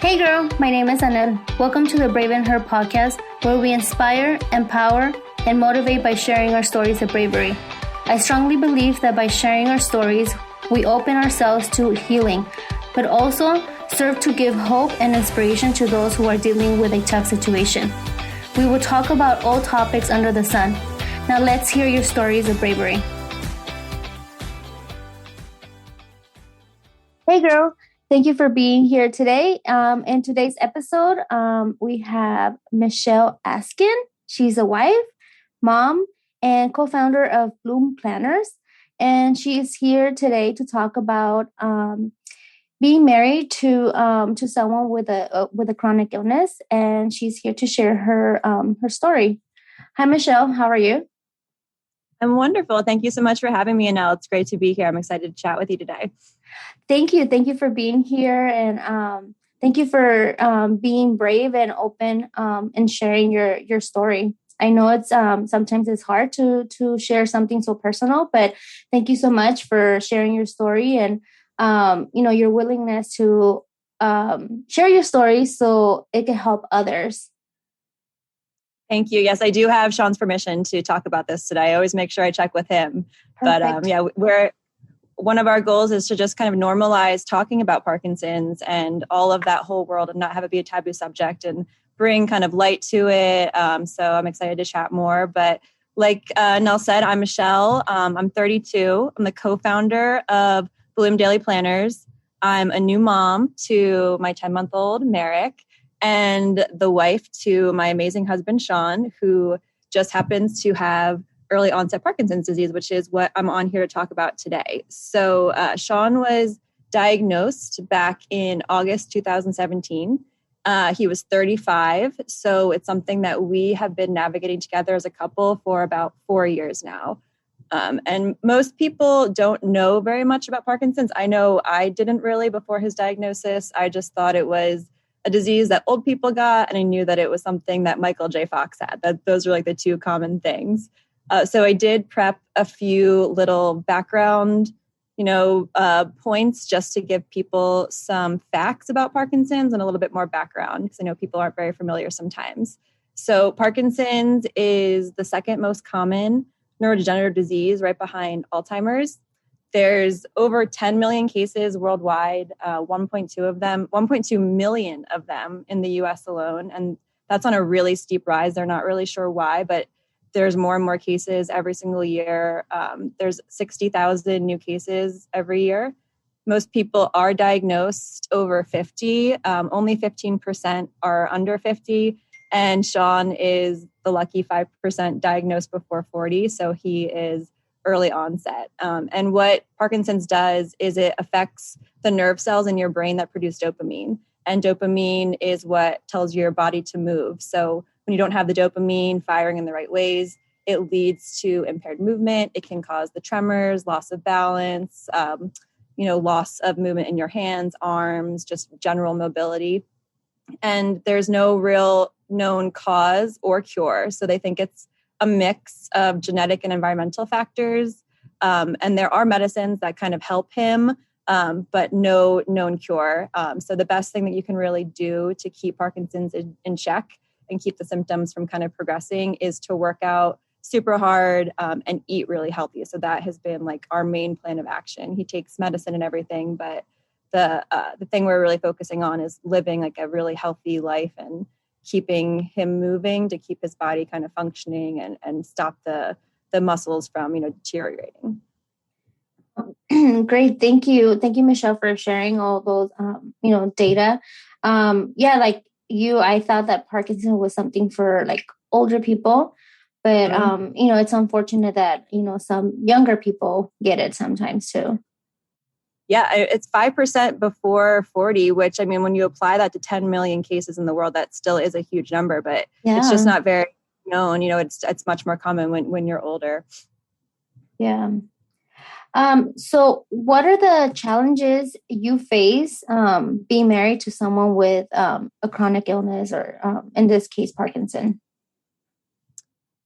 Hey girl, my name is Anel. Welcome to the Brave in Her podcast, where we inspire, empower, and motivate by sharing our stories of bravery. I strongly believe that by sharing our stories, we open ourselves to healing, but also serve to give hope and inspiration to those who are dealing with a tough situation. We will talk about all topics under the sun. Now let's hear your stories of bravery. Hey girl, thank you for being here today. In today's episode, we have Michelle Askin. She's a wife, mom, and co-founder of Bloom Planners. And she is here today to talk about being married to someone with a chronic illness. And she's here to share her story. Hi, Michelle. How are you? I'm wonderful. Thank you so much for having me, Anel. It's great to be here. I'm excited to chat with you today. Thank you. Thank you for being here. And thank you for being brave and open and sharing your story. I know it's sometimes it's hard to share something so personal, but thank you so much for sharing your story and your willingness to share your story so it can help others. Thank you. Yes, I do have Sean's permission to talk about this today. I always make sure I check with him. Perfect. But one of our goals is to just kind of normalize talking about Parkinson's and all of that whole world and not have it be a taboo subject and bring kind of light to it. So I'm excited to chat more. But like Nell said, I'm Michelle. I'm 32. I'm the co-founder of Bloom Daily Planners. I'm a new mom to my 10-month-old Merrick and the wife to my amazing husband, Sean, who just happens to have early onset Parkinson's disease, which is what I'm on here to talk about today. So Sean was diagnosed back in August 2017. He was 35. So it's something that we have been navigating together as a couple for about 4 years now. And most people don't know very much about Parkinson's. I know I didn't really before his diagnosis. I just thought it was a disease that old people got. And I knew that it was something that Michael J. Fox had. Those are like the two common things. So I did prep a few little background, points just to give people some facts about Parkinson's and a little bit more background because I know people aren't very familiar sometimes. So Parkinson's is the second most common neurodegenerative disease right behind Alzheimer's. There's over 10 million cases worldwide, 1.2 million of them in the US alone. And that's on a really steep rise. They're not really sure why, but there's more and more cases every single year. There's 60,000 new cases every year. Most people are diagnosed over 50. Only 15% are under 50. And Sean is the lucky 5% diagnosed before 40. So he is early onset. And what Parkinson's does is it affects the nerve cells in your brain that produce dopamine. And dopamine is what tells your body to move. So when you don't have the dopamine firing in the right ways, it leads to impaired movement. It can cause the tremors, loss of balance, loss of movement in your hands, arms, just general mobility. And there's no real known cause or cure. So they think it's a mix of genetic and environmental factors. And there are medicines that kind of help him, but no known cure. So the best thing that you can really do to keep Parkinson's in check and keep the symptoms from kind of progressing is to work out super hard and eat really healthy. So that has been like our main plan of action. He takes medicine and everything, but the thing we're really focusing on is living like a really healthy life and keeping him moving to keep his body kind of functioning and stop the muscles from, deteriorating. Great. Thank you. Thank you, Michelle, for sharing all those, data. I thought that Parkinson was something for like older people, but, it's unfortunate that, some younger people get it sometimes too. Yeah, it's 5% before 40, which, I mean, when you apply that to 10 million cases in the world, that still is a huge number, but It's just not very known. It's much more common when you're older. Yeah. So what are the challenges you face being married to someone with a chronic illness or in this case, Parkinson?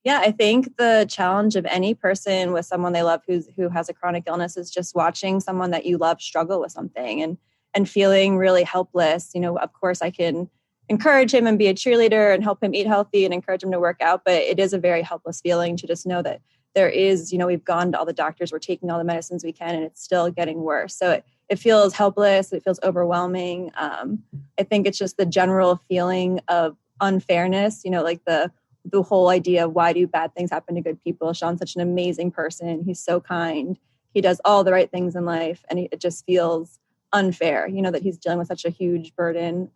Yeah, I think the challenge of any person with someone they love who has a chronic illness is just watching someone that you love struggle with something. and feeling really helpless. Of course I can encourage him and be a cheerleader and help him eat healthy and encourage him to work out. But it is a very helpless feeling to just know that there is, we've gone to all the doctors, we're taking all the medicines we can, and it's still getting worse. So it feels helpless. It feels overwhelming. I think it's just the general feeling of unfairness, like the whole idea of why do bad things happen to good people? Sean's such an amazing person. He's so kind. He does all the right things in life. And it just feels unfair, that he's dealing with such a huge burden,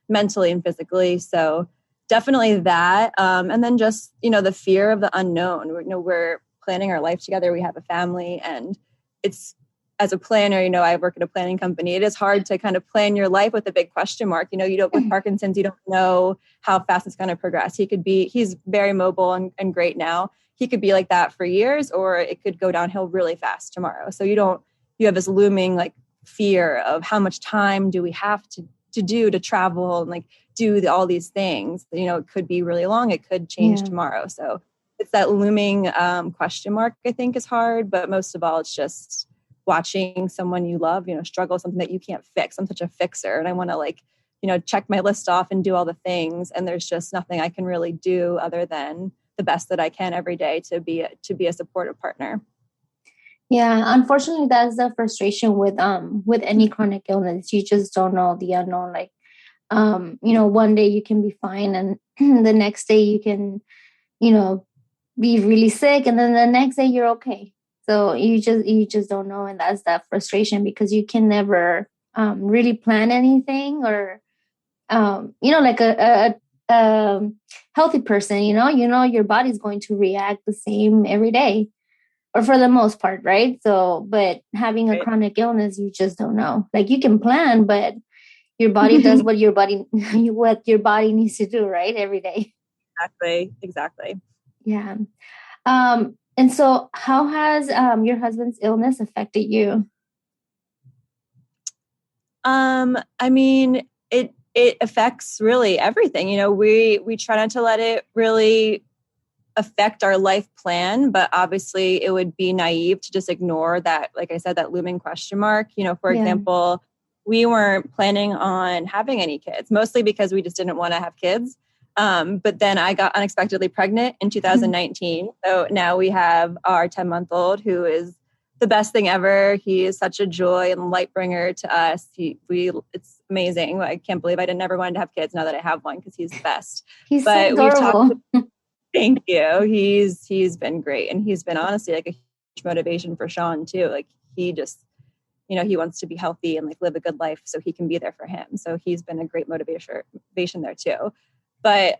mentally and physically. So definitely that. And then just, the fear of the unknown. We're planning our life together. We have a family, and it's, as a planner, I work at a planning company. It is hard to kind of plan your life with a big question mark. You don't, with Parkinson's, you don't know how fast it's going to progress. He's very mobile and great now. He could be like that for years, or it could go downhill really fast tomorrow. So you have this looming like fear of how much time do we have to do to travel and like do all these things. It could be really long. It could change tomorrow. So it's that looming question mark, I think, is hard. But most of all, it's just watching someone you love, struggle with something that you can't fix. I'm such a fixer, and I want to check my list off and do all the things. And there's just nothing I can really do other than the best that I can every day to be a supportive partner. Yeah, unfortunately, that's the frustration with any chronic illness. You just don't know the unknown. Like, one day you can be fine, and the next day you can, be really sick, and then the next day you're okay. So you just don't know, and that's that frustration because you can never really plan anything, or like a healthy person. Your body's going to react the same every day, or for the most part, right? So, but having a chronic illness, you just don't know. Like, you can plan, but your body does what your body needs to do, right? Every day. Exactly. Yeah. And so how has your husband's illness affected you? I mean, it affects really everything. We try not to let it really affect our life plan, but obviously it would be naive to just ignore that, like I said, that looming question mark. For example, we weren't planning on having any kids, mostly because we just didn't want to have kids. But then I got unexpectedly pregnant in 2019. So now we have our 10-month-old, who is the best thing ever. He is such a joy and light bringer to us. It's amazing. I can't believe I never wanted to have kids now that I have one, because he's the best. He's so adorable. Thank you. He's been great. And he's been honestly like a huge motivation for Sean too. Like, he just, he wants to be healthy and like live a good life so he can be there for him. So he's been a great motivation there too. But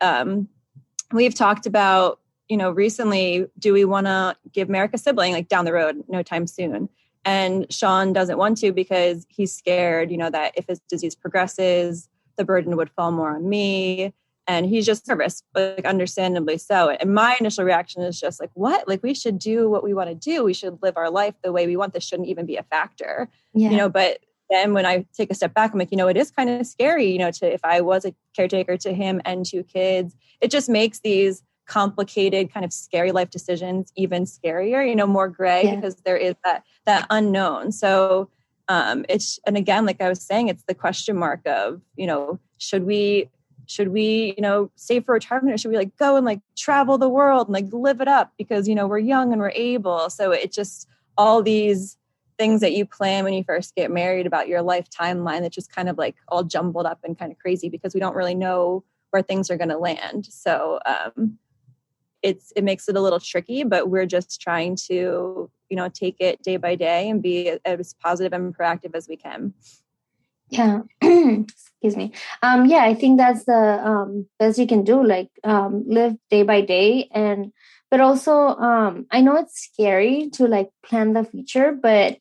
we've talked about, recently, do we want to give Merrick a sibling like down the road, no time soon? And Sean doesn't want to because he's scared, that if his disease progresses, the burden would fall more on me. And he's just nervous, but like, understandably so. And my initial reaction is just like, what? Like, we should do what we want to do. We should live our life the way we want. This shouldn't even be a factor, but then when I take a step back, I'm like, it is kind of scary, if I was a caretaker to him and 2 kids, it just makes these complicated kind of scary life decisions even scarier, more gray, because there is that unknown. So and again, like I was saying, it's the question mark of, should we, save for retirement, or should we like go and like travel the world and like live it up because, we're young and we're able. So it just, all these things that you plan when you first get married about your life timeline that just kind of like all jumbled up and kind of crazy because we don't really know where things are going to land. So it makes it a little tricky, but we're just trying to, take it day by day and be as positive and proactive as we can. Yeah. Excuse me. I think that's the best you can do, like live day by day. But also, I know it's scary to like plan the future, but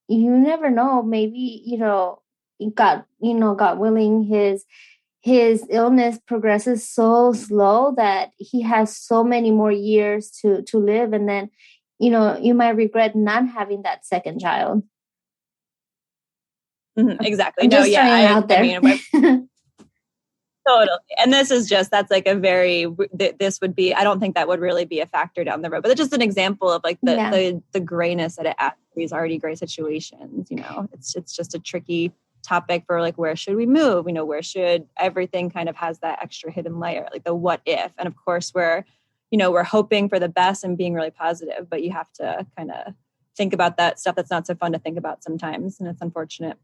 you never know. Maybe, God willing, his illness progresses so slow that he has so many more years to live. And then, you might regret not having that second child. Exactly. I'm just trying out there. Totally. And that's like this would be, I don't think that would really be a factor down the road, but it's just an example of like the grayness that it adds to these already gray situations. It's just a tricky topic for like, where should we move? Where should everything kind of has that extra hidden layer, like the what if. And of course we're hoping for the best and being really positive, but you have to kind of think about that stuff that's not so fun to think about sometimes. And it's unfortunate.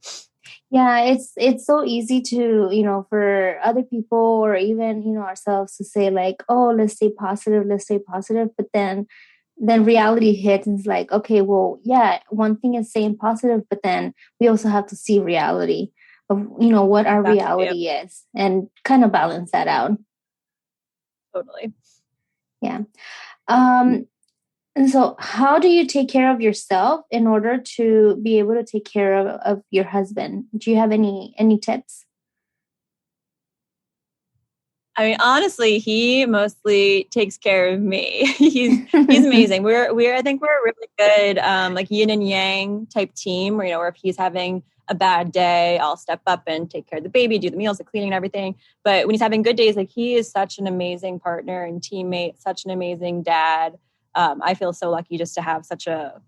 Yeah, it's so easy to, for other people or even, ourselves to say like, oh, let's stay positive, let's stay positive. But then reality hits and it's like, okay, well, yeah, one thing is saying positive, but then we also have to see reality of, what our reality is and kind of balance that out. Totally. Yeah. And so how do you take care of yourself in order to be able to take care of your husband? Do you have any tips? I mean, honestly, he mostly takes care of me. He's amazing. I think we're a really good like yin and yang type team where if he's having a bad day, I'll step up and take care of the baby, do the meals, the cleaning and everything. But when he's having good days, like he is such an amazing partner and teammate, such an amazing dad. I feel so lucky just to have such a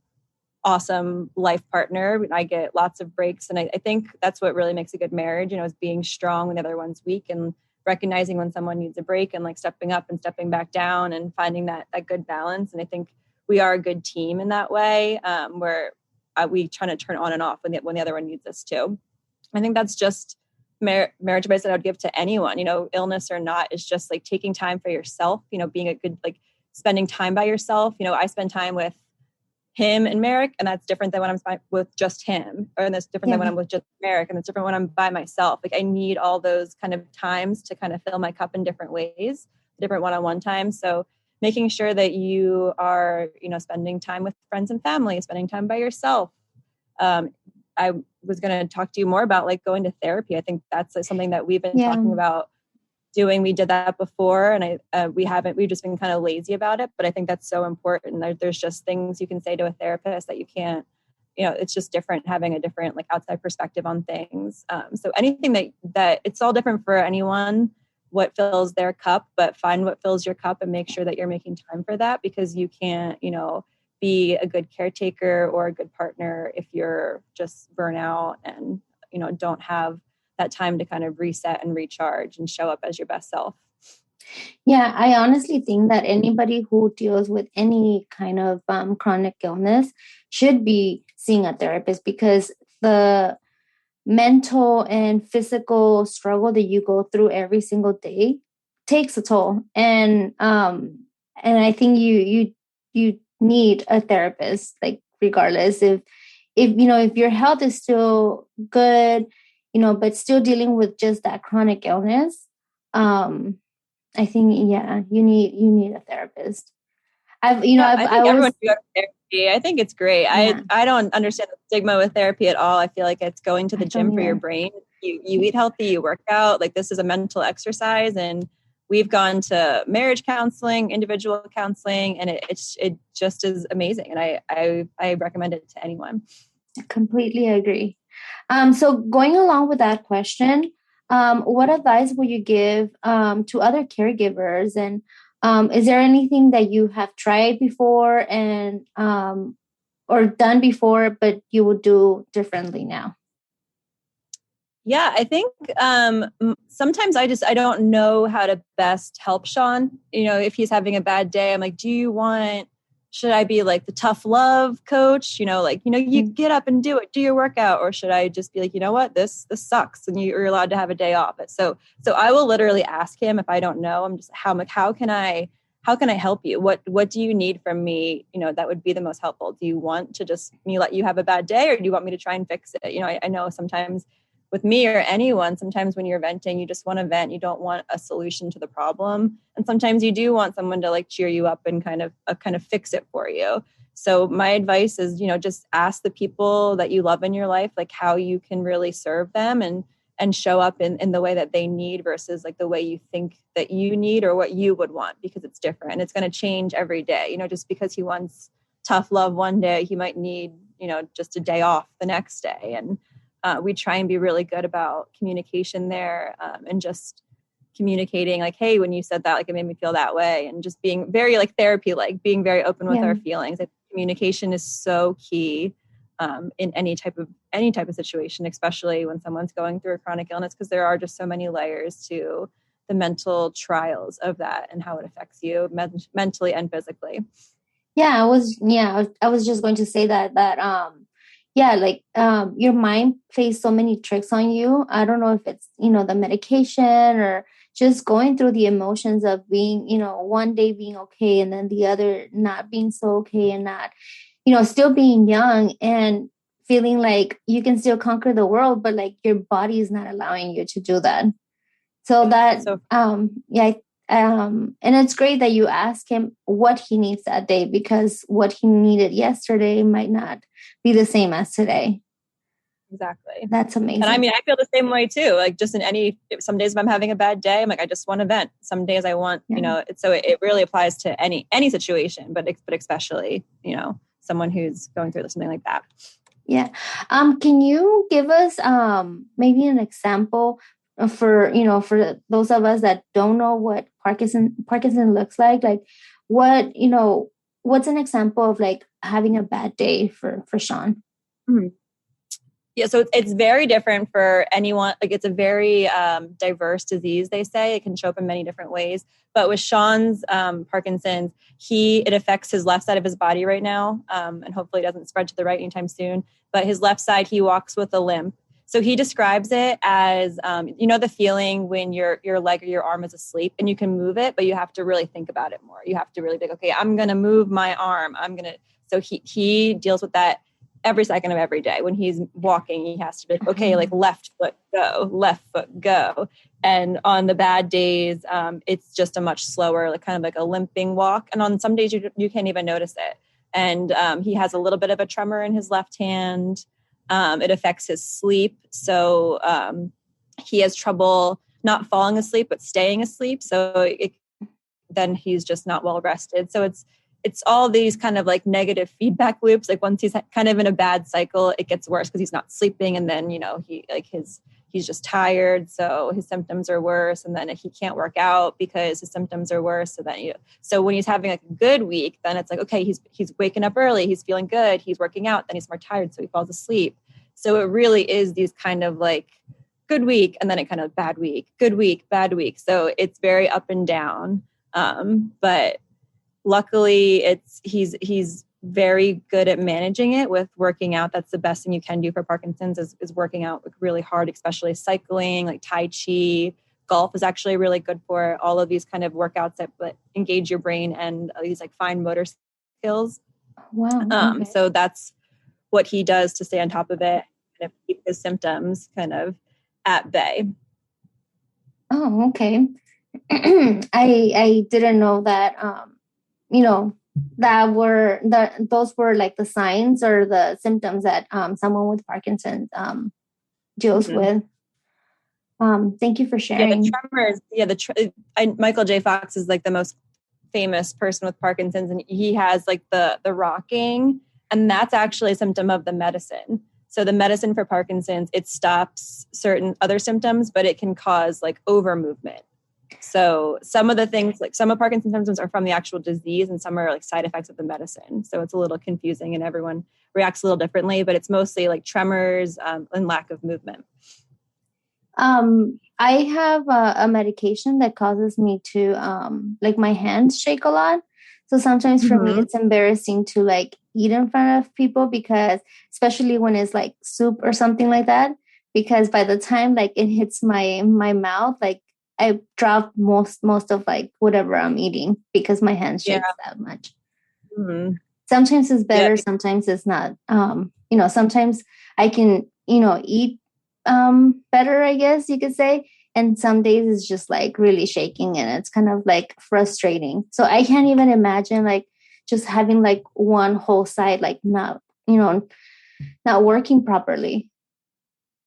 awesome life partner. I get lots of breaks. And I think that's what really makes a good marriage, is being strong when the other one's weak and recognizing when someone needs a break and like stepping up and stepping back down and finding that good balance. And I think we are a good team in that way, where we try to turn on and off when the other one needs us too. I think that's just marriage advice that I would give to anyone, illness or not, is just like taking time for yourself, being a good, like spending time by yourself. I spend time with him and Merrick, and that's different than when I'm with just him, and that's different than when I'm with just Merrick, and it's different when I'm by myself. Like I need all those kind of times to kind of fill my cup in different ways, different one-on-one times. So making sure that you are, spending time with friends and family, spending time by yourself. I was going to talk to you more about like going to therapy. I think that's something that we've been talking about doing. We did that before, and we've just been kind of lazy about it, but I think that's so important. There's just things you can say to a therapist that you can't, it's just different having a different like outside perspective on things. So anything that it's all different for anyone, what fills their cup, but find what fills your cup and make sure that you're making time for that, because you can't, be a good caretaker or a good partner if you're just burnout and, don't have that time to kind of reset and recharge and show up as your best self. Yeah, I honestly think that anybody who deals with any kind of chronic illness should be seeing a therapist, because the mental and physical struggle that you go through every single day takes a toll. And I think you need a therapist, like regardless if your health is still good, but still dealing with just that chronic illness. I think, you need a therapist. I think everyone should go to therapy. I think it's great. Yeah. I don't understand the stigma with therapy at all. I feel like it's going to the gym for your brain. You eat healthy, you work out. Like this is a mental exercise, and we've gone to marriage counseling, individual counseling, and it just is amazing. And I recommend it to anyone. I completely agree. So going along with that question, what advice would you give to other caregivers? And is there anything that you have tried before and or done before, but you would do differently now? Yeah, I think sometimes I don't know how to best help Sean. If he's having a bad day, I'm like, should I be like the tough love coach? You get up and do it, do your workout, or should I just be like, you know what, this sucks, and you're allowed to have a day off. So I will literally ask him if I don't know. I'm just how can I help you? What do you need from me? That would be the most helpful. Do you want to just me let you have a bad day, or do you want me to try and fix it? I know sometimes with me or anyone, sometimes when you're venting, you just want to vent. You don't want a solution to the problem. And sometimes you do want someone to like cheer you up and kind of fix it for you. So my advice is, just ask the people that you love in your life, like how you can really serve them and show up in the way that they need versus like the way you think that you need or what you would want, because it's different and it's going to change every day. Just because he wants tough love one day, he might need, just a day off the next day. And we try and be really good about communication there, and just communicating like, hey, when you said that, like it made me feel that way, and just being very like therapy, like being very open with our feelings. Like, communication is so key. in any type of situation, especially when someone's going through a chronic illness, because there are just so many layers to the mental trials of that and how it affects you mentally and physically. I was just going to say that your mind plays so many tricks on you. I don't know if it's, the medication or just going through the emotions of being, one day being okay and then the other not being so okay, and not, still being young and feeling like you can still conquer the world, but like your body is not allowing you to do that. So and it's great that you ask him what he needs that day, because what he needed yesterday might not be the same as today. Exactly. That's amazing. And I mean, I feel the same way too. Like just some days if I'm having a bad day, I'm like, I just want to vent. Some days I want, so it really applies to any situation, but especially, someone who's going through something like that. Yeah. Can you give us maybe an example for those of us that don't know what Parkinson looks like what's an example of like having a bad day for Sean? Mm-hmm. Yeah, so it's very different for anyone. Like it's a very diverse disease, they say. It can show up in many different ways. But with Sean's Parkinson's, it affects his left side of his body right now. And hopefully it doesn't spread to the right anytime soon. But his left side, he walks with a limp. So he describes it as, the feeling when your leg or your arm is asleep and you can move it, but you have to really think about it more. You have to really think, okay, I'm going to move my arm. So he deals with that every second of every day. When he's walking, he has to be like, okay, like left foot go. And on the bad days, it's just a much slower, like kind of like a limping walk. And on some days you can't even notice it. And he has a little bit of a tremor in his left hand. It affects his sleep. So he has trouble not falling asleep, but staying asleep. So then he's just not well rested. So it's all these kind of like negative feedback loops. Like once he's kind of in a bad cycle, it gets worse because he's not sleeping. And then, he's just tired. So his symptoms are worse. And then he can't work out because his symptoms are worse. So then, so when he's having like a good week, then it's like, okay, he's waking up early. He's feeling good. He's working out. Then he's more tired. So he falls asleep. So it really is these kind of like good week. And then it kind of bad week, good week, bad week. So it's very up and down. But luckily he's very good at managing it with working out. That's the best thing you can do for Parkinson's is working out really hard, especially cycling, like Tai Chi. Golf is actually really good for it. All of these kind of workouts that engage your brain and these like fine motor skills. Wow. Okay. So that's what he does to stay on top of it and keep his symptoms kind of at bay. Oh, okay. I didn't know that those were like the signs or the symptoms that someone with Parkinson's deals with. Thank you for sharing. Yeah, the tremors. Michael J. Fox is like the most famous person with Parkinson's, and he has like the rocking, and that's actually a symptom of the medicine. So the medicine for Parkinson's, it stops certain other symptoms, but it can cause like over movement. So some of the things, like some of Parkinson's symptoms are from the actual disease and some are like side effects of the medicine. So it's a little confusing and everyone reacts a little differently, but it's mostly like tremors and lack of movement. I have a medication that causes me to like my hands shake a lot. So sometimes for me, it's embarrassing to like eat in front of people, because especially when it's like soup or something like that, because by the time like it hits my mouth, like I drop most of like whatever I'm eating because my hands shake that much. Mm-hmm. Sometimes it's better, sometimes it's not. Sometimes I can, eat better, I guess you could say. And some days it's just like really shaking and it's kind of like frustrating. So I can't even imagine like just having like one whole side like not working properly.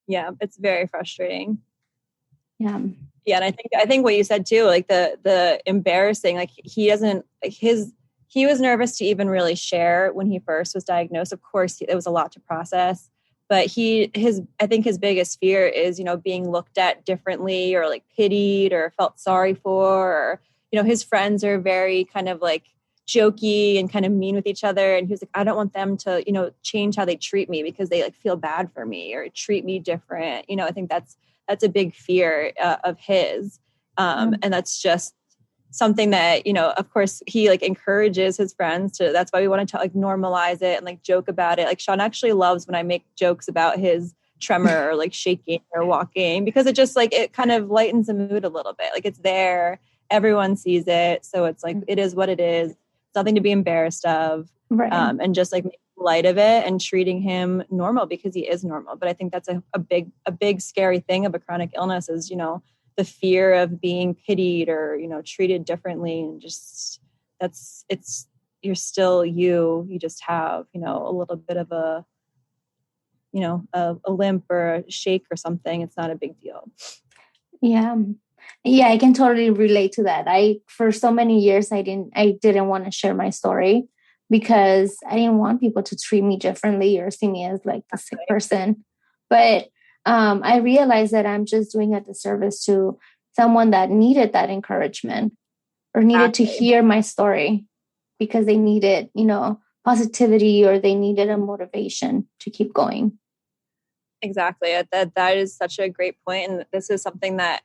Yeah, it's very frustrating. Yeah. Yeah, and I think what you said too, like the embarrassing, like he doesn't like he was nervous to even really share when he first was diagnosed. Of course, it was a lot to process, but I think his biggest fear is, being looked at differently or like pitied or felt sorry for, or, his friends are very kind of like jokey and kind of mean with each other. And he was like, I don't want them to, change how they treat me because they like feel bad for me or treat me different. I think that's a big fear of his. And that's just something that, of course he like encourages his friends to, that's why we wanted to like normalize it and like joke about it. Like Sean actually loves when I make jokes about his tremor or like shaking or walking, because it just like, it kind of lightens the mood a little bit. Like it's there, everyone sees it. So it's like, it is what it is. It's nothing to be embarrassed of. Right. And just like making light of it and treating him normal because he is normal. But I think that's a big scary thing of a chronic illness is, the fear of being pitied or, treated differently. And just, you're still you just have, a little bit of a limp or a shake or something. It's not a big deal. Yeah. I can totally relate to that. For so many years, I didn't want to share my story because I didn't want people to treat me differently or see me as like a sick person. But I realized that I'm just doing a disservice to someone that needed that encouragement or needed to hear my story because they needed, positivity or they needed a motivation to keep going. Exactly. That is such a great point. And this is something that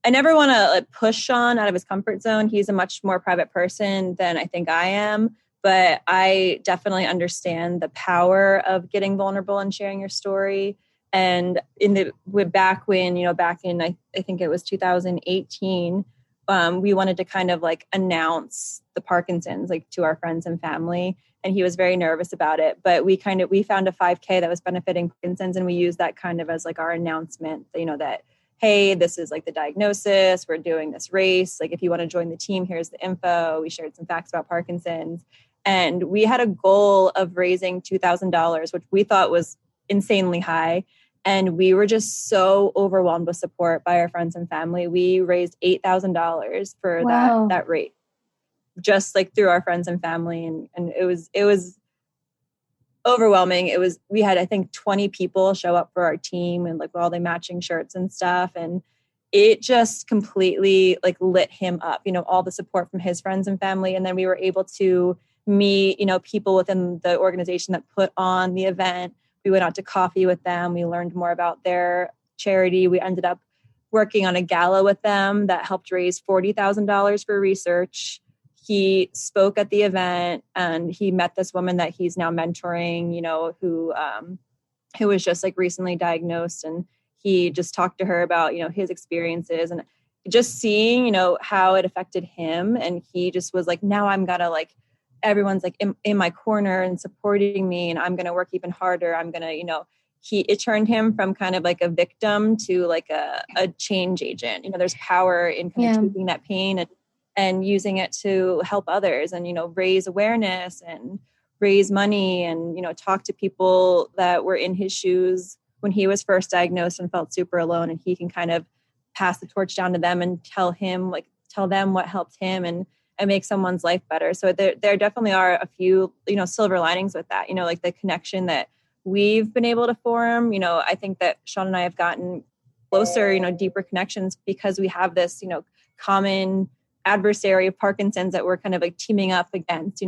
I never want to like push Sean out of his comfort zone. He's a much more private person than I think I am, but I definitely understand the power of getting vulnerable and sharing your story. And back in, I think it was 2018, we wanted to kind of like announce the Parkinsons, like to our friends and family. And he was very nervous about it, but we found a 5K that was benefiting Parkinson's. And we used that kind of as like our announcement, that, hey, this is like the diagnosis, we're doing this race. Like if you want to join the team, here's the info. We shared some facts about Parkinson's. And we had a goal of raising $2,000, which we thought was insanely high. And we were just so overwhelmed with support by our friends and family. We raised $8,000 for that rate, just like through our friends and family. And it was overwhelming. We had, I think, 20 people show up for our team and like all the matching shirts and stuff. And it just completely like lit him up, all the support from his friends and family. And then we were able to meet, people within the organization that put on the event. We went out to coffee with them. We learned more about their charity. We ended up working on a gala with them that helped raise $40,000 for research. He spoke at the event and he met this woman that he's now mentoring, who was just like recently diagnosed. And he just talked to her about, his experiences and just seeing, how it affected him. And he just was like, now I'm gonna like, everyone's like in my corner and supporting me and I'm going to work even harder. I'm going to, it turned him from kind of like a victim to like a change agent. There's power in kind of taking that pain and using it to help others and, raise awareness and raise money and, talk to people that were in his shoes when he was first diagnosed and felt super alone. And he can kind of pass the torch down to them and tell them what helped him and make someone's life better. So there definitely are a few, silver linings with that, like the connection that we've been able to form. I think that Sean and I have gotten closer, deeper connections because we have this, common adversary of Parkinson's that we're kind of like teaming up against.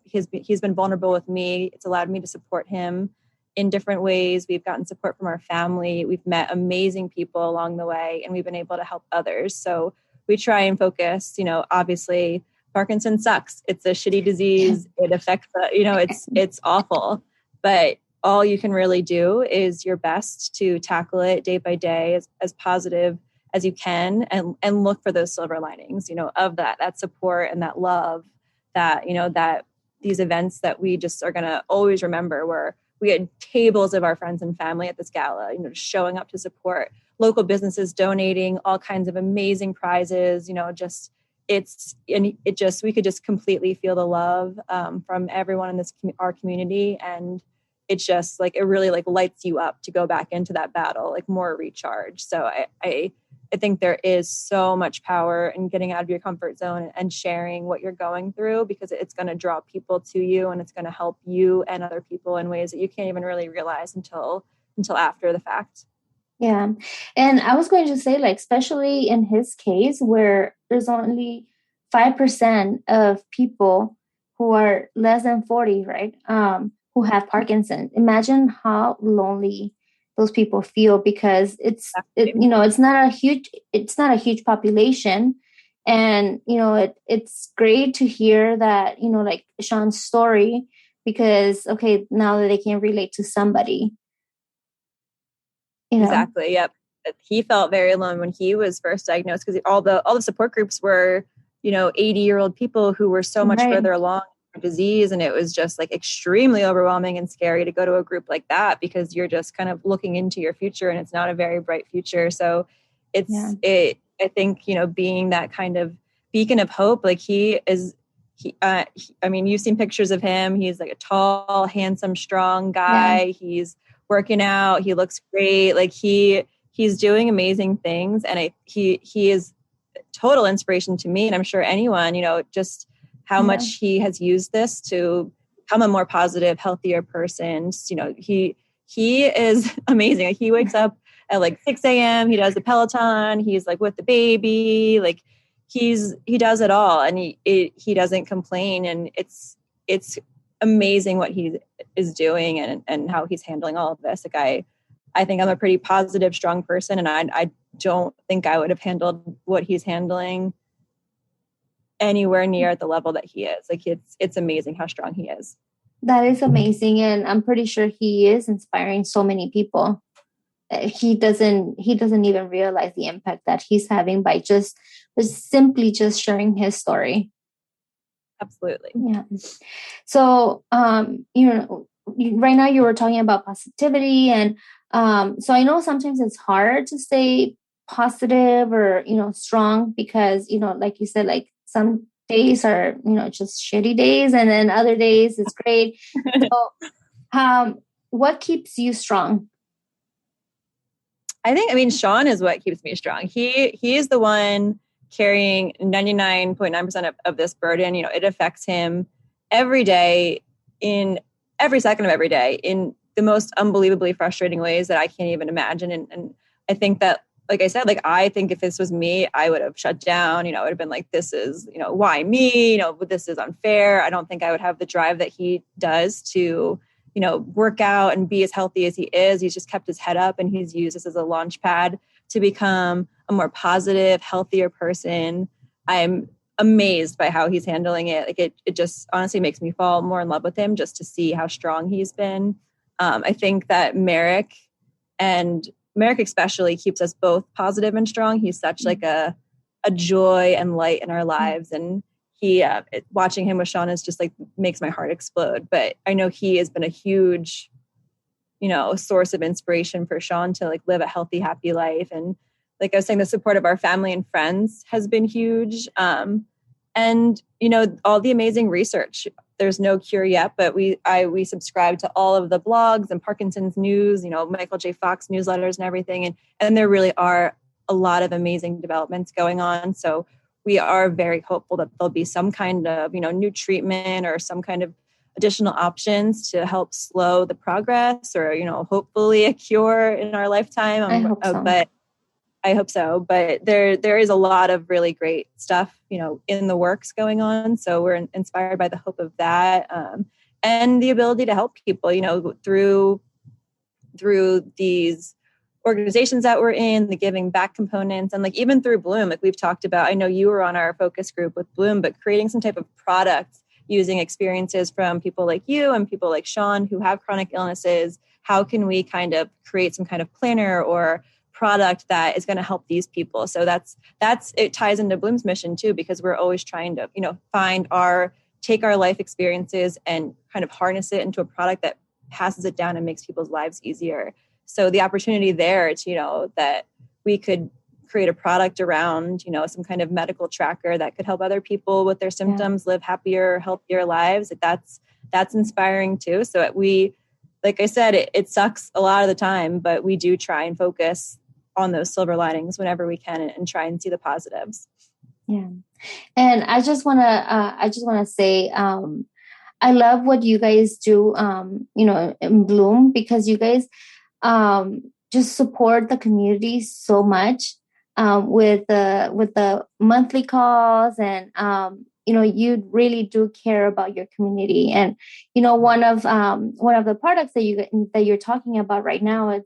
He's been vulnerable with me. It's allowed me to support him in different ways. We've gotten support from our family. We've met amazing people along the way and we've been able to help others. So we try and focus, obviously Parkinson's sucks. It's a shitty disease. It affects, it's awful, but all you can really do is your best to tackle it day by day as positive as you can and look for those silver linings, of that support and that love that, that these events that we just are going to always remember where we had tables of our friends and family at this gala, showing up to support local businesses, donating all kinds of amazing prizes, we could just completely feel the love from everyone in our community. And it's just like, it really like lights you up to go back into that battle, like more recharge. So I think there is so much power in getting out of your comfort zone and sharing what you're going through because it's going to draw people to you and it's going to help you and other people in ways that you can't even really realize until after the fact. Yeah. And I was going to say, like, especially in his case, where there's only 5% of people who are less than 40, right? Who have Parkinson's. Imagine how lonely those people feel, because it's not a huge population. And it's great to hear that, like Sean's story, because okay, now that they can relate to somebody, Exactly. Yep. He felt very alone when he was first diagnosed, because all the support groups were, 80-year-old people who were so much right. further along in disease, and it was just like extremely overwhelming and scary to go to a group like that, because you're just kind of looking into your future, and it's not a very bright future. So I think, being that kind of beacon of hope, like I mean, you've seen pictures of him. He's like a tall, handsome, strong guy. He's working out. He looks great. Like he's doing amazing things. And he is total inspiration to me. And I'm sure anyone, just how much he has used this to become a more positive, healthier person. He is amazing. Like, he wakes up at like 6 a.m. He does the Peloton. He's like with the baby. Like he does it all, and he doesn't complain. And it's amazing what he is doing, and how he's handling all of this. Like I think I'm a pretty positive, strong person, and I don't think I would have handled what he's handling anywhere near at the level that he is. Like it's amazing how strong he is. That is amazing, and I'm pretty sure he is inspiring so many people. He doesn't even realize the impact that he's having by simply just sharing his story. Absolutely. Yeah. So, right now you were talking about positivity, and so I know sometimes it's hard to stay positive or strong, because like you said, like some days are just shitty days, and then other days it's great. So, what keeps you strong? I mean, Sean is what keeps me strong. He is the one carrying 99.9% of this burden. It affects him every day, in every second of every day, in the most unbelievably frustrating ways that I can't even imagine. And I think that, like I said, like, I think if this was me, I would have shut down. I would have been like, this is, why me? This is unfair. I don't think I would have the drive that he does to work out and be as healthy as he is. He's just kept his head up, and he's used this as a launch pad to become a more positive, healthier person. I'm amazed by how he's handling it. Like it just honestly makes me fall more in love with him, just to see how strong he's been. I think that Merrick especially keeps us both positive and strong. He's such like a joy and light in our lives. And watching him with Sean is just like makes my heart explode. But I know he has been a huge, source of inspiration for Sean to like live a healthy, happy life. And like I was saying, the support of our family and friends has been huge. And all the amazing research. There's no cure yet, but we subscribe to all of the blogs and Parkinson's news, Michael J. Fox newsletters and everything. And there really are a lot of amazing developments going on. So we are very hopeful that there'll be some kind of, new treatment or some kind of additional options to help slow the progress, or, hopefully a cure in our lifetime. I hope so. But I hope so. But there is a lot of really great stuff, in the works going on. So we're inspired by the hope of that, and the ability to help people, through these organizations that we're in, the giving back components, and like even through Bloom, like we've talked about. I know you were on our focus group with Bloom, but creating some type of product using experiences from people like you and people like Sean who have chronic illnesses. How can we kind of create some kind of planner or product that is going to help these people? So that's it ties into Bloom's mission too, because we're always trying to take our life experiences and kind of harness it into a product that passes it down and makes people's lives easier. So the opportunity there to, that we could create a product around, some kind of medical tracker that could help other people with their symptoms live happier, healthier lives. That's inspiring too. So like I said, it sucks a lot of the time, but we do try and focus on those silver linings whenever we can, and try and see the positives. Yeah. And I just want to say, I love what you guys do, in Bloom, because you guys just support the community so much, with the monthly calls, and you really do care about your community. And, one of the products that you're talking about right now is,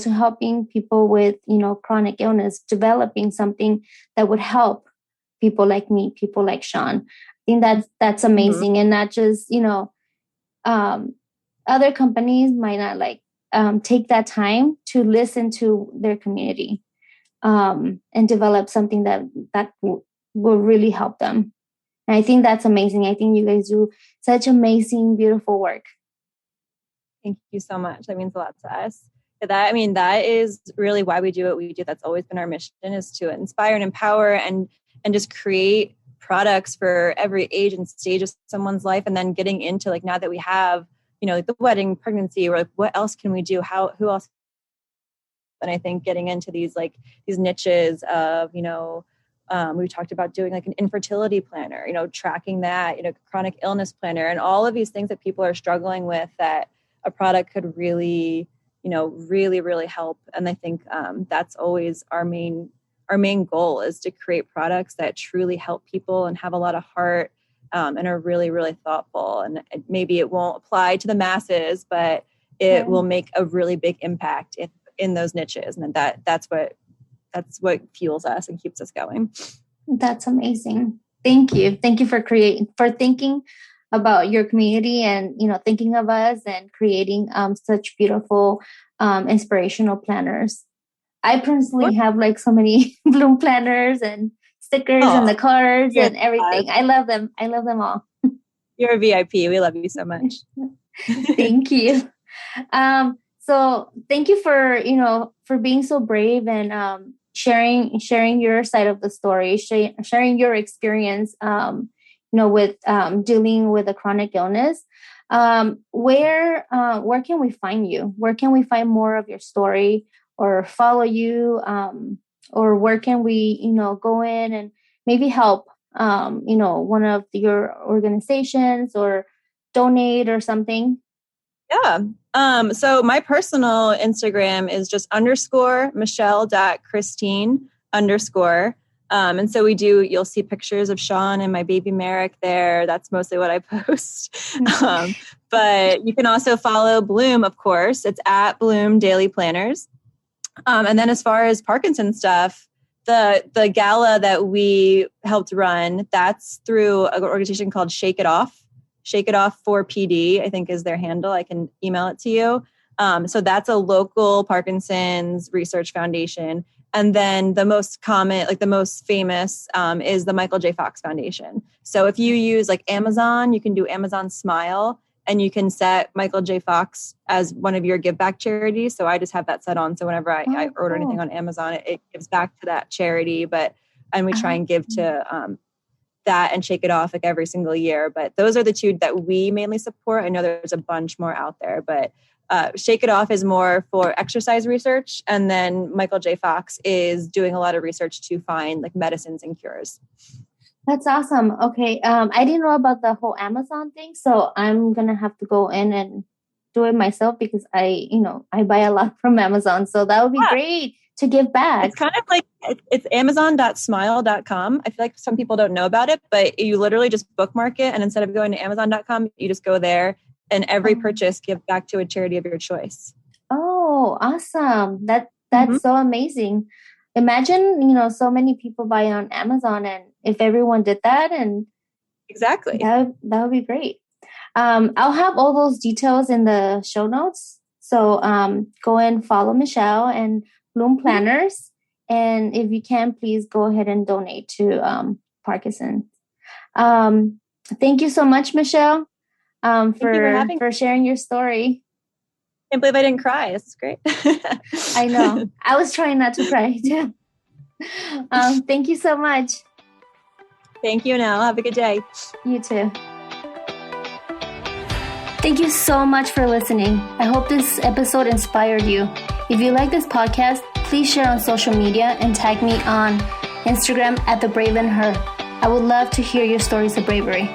to helping people with, chronic illness, developing something that would help people like me, people like Sean. I think that's amazing. And not just, other companies might not take that time to listen to their community, and develop something that will really help them. And I think that's amazing. I think you guys do such amazing, beautiful work. Thank you so much. That means a lot to us. That is really why we do what we do. That's always been our mission, is to inspire and empower and just create products for every age and stage of someone's life. And then getting into now that we have, the wedding, pregnancy, or what else can we do? Who else? And I think getting into these niches of, we talked about doing an infertility planner, tracking that, chronic illness planner, and all of these things that people are struggling with, that a product could really, really, really help. And I think that's always our main goal, is to create products that truly help people and have a lot of heart, and are really, really thoughtful. And maybe it won't apply to the masses, but it will make a really big impact in those niches. And that's what fuels us and keeps us going. That's amazing. Thank you. Thank you for thinking about your community, and, thinking of us and creating such beautiful, inspirational planners. I personally have so many Bloom planners and stickers and the cards and everything. I love them. I love them all. You're a VIP. We love you so much. Thank you. So thank you for being so brave and sharing your side of the story, sharing your experience, with dealing with a chronic illness. Where can we find you? Where can we find more of your story, or follow you? Or where can we, go in and maybe help, one of your organizations, or donate or something? Yeah. So my personal Instagram is just _Michelle.Christine_. And so you'll see pictures of Sean and my baby Merrick there. That's mostly what I post. But you can also follow Bloom, of course. It's at Bloom Daily Planners. And then as far as Parkinson's stuff, the gala that we helped run, that's through an organization called Shake It Off. Shake It Off for PD, I think, is their handle. I can email it to you. So that's a local Parkinson's research foundation. And then the most common, the most famous, is the Michael J. Fox Foundation. So if you use Amazon, you can do Amazon Smile, and you can set Michael J. Fox as one of your give back charities. So I just have that set on. So whenever I order anything on Amazon, it gives back to that charity. And we try and give to that and Shake It Off every single year. But those are the two that we mainly support. I know there's a bunch more out there, but Shake It Off is more for exercise research. And then Michael J. Fox is doing a lot of research to find medicines and cures. That's awesome. Okay. I didn't know about the whole Amazon thing. So I'm going to have to go in and do it myself, because I buy a lot from Amazon. So that would be great to give back. It's kind of it's amazon.smile.com. I feel like some people don't know about it, but you literally just bookmark it. And instead of going to amazon.com, you just go there, and every purchase give back to a charity of your choice. Oh, awesome. That's so amazing. Imagine, so many people buy on Amazon, and if everyone did that, and exactly, that would be great. I'll have all those details in the show notes. So go and follow Michelle and Bloom Planners. And if you can, please go ahead and donate to Parkinson's. Thank you so much, Michelle, for sharing your story. I can't believe I didn't cry. This is great. I know. I was trying not to cry too. Thank you so much. Thank you, Nell. Have a good day. You too. Thank you so much for listening. I hope this episode inspired you. If you like this podcast, please share on social media and tag me on Instagram @TheBraveandHer. I would love to hear your stories of bravery.